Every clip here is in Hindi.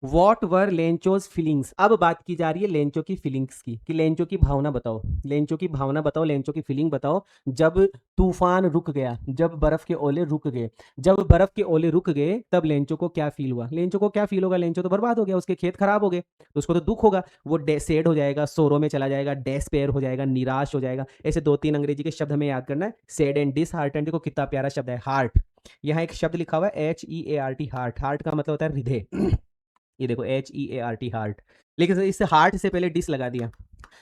What were Lencho's feelings. अब बात की जा रही है लेंचो की फीलिंग्स की, कि लेंचो की भावना बताओ, लेंचो की भावना बताओ, लेंचो की फीलिंग बताओ जब तूफान रुक गया, जब बर्फ के ओले रुक गए। जब बर्फ के ओले रुक गए तब लेंचो को क्या फील हुआ? लेंचो को क्या फील होगा? लेंचो तो बर्बाद हो गया, उसके खेत खराब हो गए, तो उसको तो दुख होगा। वो सैड हो जाएगा, सोरो में चला जाएगा, डेस्पेयर हो जाएगा, निराश हो जाएगा। ऐसे 2-3 अंग्रेजी के शब्द हमें याद करना है। Sad and disheartened. देखो कितना प्यारा शब्द है, हार्ट। यहाँ एक शब्द लिखा हुआ है HEART, हार्ट। हार्ट का मतलब होता है हृदय। ये देखो HEART, हार्ट। लेकिन इससे हार्ट से पहले डिस लगा दिया,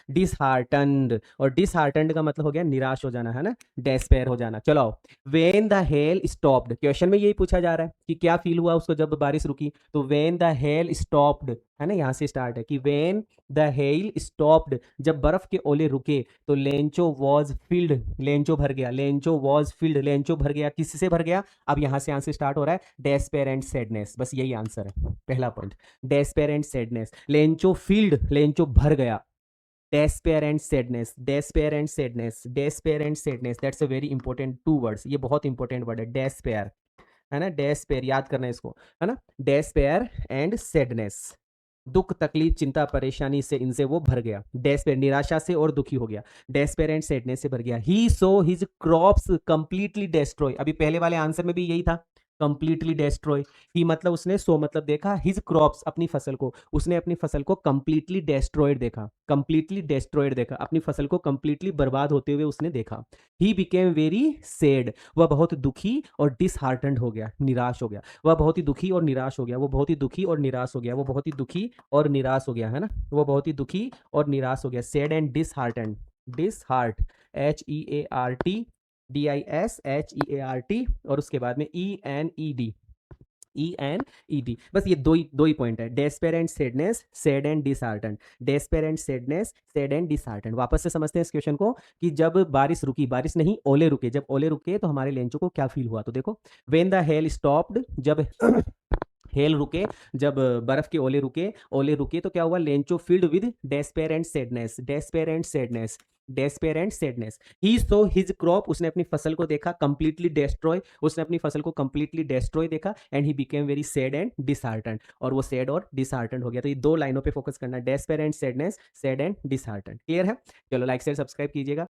डिसहार्टन्ड। और डिसहार्टन्ड का मतलब हो गया निराश हो जाना, है ना, डेस्पेयर हो जाना। चलो, when the hell stopped, question में यही पूछा जा रहा है कि क्या फील हुआ उसको जब बारिश रुकी। तो वेन द हेल स्टॉप्ड, है ना, यहां से स्टार्ट है कि वेन द हेल स्टॉप्ड, जब बर्फ के ओले रुके तो लेंचो वॉज फिल्ड, लेंचो भर गया, लेंचो वॉज फिल्ड, लेंचो भर गया, किससे भर गया? अब यहां से आंसर स्टार्ट हो रहा है, डेस्पेयर एंड सैडनेस। बस यही आंसर है, पहला point, despair and sadness. Lencho field, Lencho भर गया। despair and sadness, despair and sadness, despair and sadness, that's a very important two words, ये बहुत इंपॉर्टेंट वर्ड है despair, है ना, despair याद करना है इसको, है ना, despair and sadness, दुख तकलीफ चिंता परेशानी से इनसे वो भर गया, despair निराशा से और दुखी हो गया, despair and sadness से भर गया। he saw his crops completely destroy, अभी पहले वाले आंसर में भी यही था, कंप्लीटली डेस्ट्रॉय। ही मतलब उसने, सो मतलब देखा, हिज क्रॉप्स अपनी फसल को, उसने अपनी फसल को कंप्लीटली डेस्ट्रॉयड देखा, कंप्लीटली डेस्ट्रॉयड देखा, अपनी फसल को कंप्लीटली बर्बाद होते हुए उसने देखा। ही बिकेम वेरी सैड, वह बहुत दुखी और डिसहार्टेंड हो गया, निराश हो गया, वह बहुत ही दुखी और निराश हो गया, वो बहुत ही दुखी और निराश हो गया, वो बहुत ही दुखी और निराश हो गया, है ना, वो बहुत ही दुखी और निराश हो गया। Sad and disheartened, disheart, HEART, DISHEART, और उसके बाद में ENED, ENED। बस ये दो ही पॉइंट है, despair and sadness, sad and disheartened, despair and sadness, sad and disheartened. वापस से समझते हैं इस क्वेश्चन को कि जब बारिश रुकी, बारिश नहीं ओले रुके, जब ओले रुके तो हमारे लेंचो को क्या फील हुआ? तो देखो, व्हेन द हेल स्टॉप्ड, जब हेल रुके, जब बर्फ के ओले रुके तो क्या हुआ? Lencho field with despair and sadness, despair and sadness, despair and sadness. He so his crop, उसने अपनी फसल को देखा, कंप्लीटली डेस्ट्रॉय, उसने अपनी फसल को कंप्लीटली डेस्ट्रॉय देखा, and he became very sad and disheartened, और वो सैड और डिसहार्टेंड हो गया। तो ये दो लाइनों पे फोकस करना है, despair and sadness, sad and disheartened. Clear है? चलो लाइक शेयर सब्सक्राइब कीजिएगा।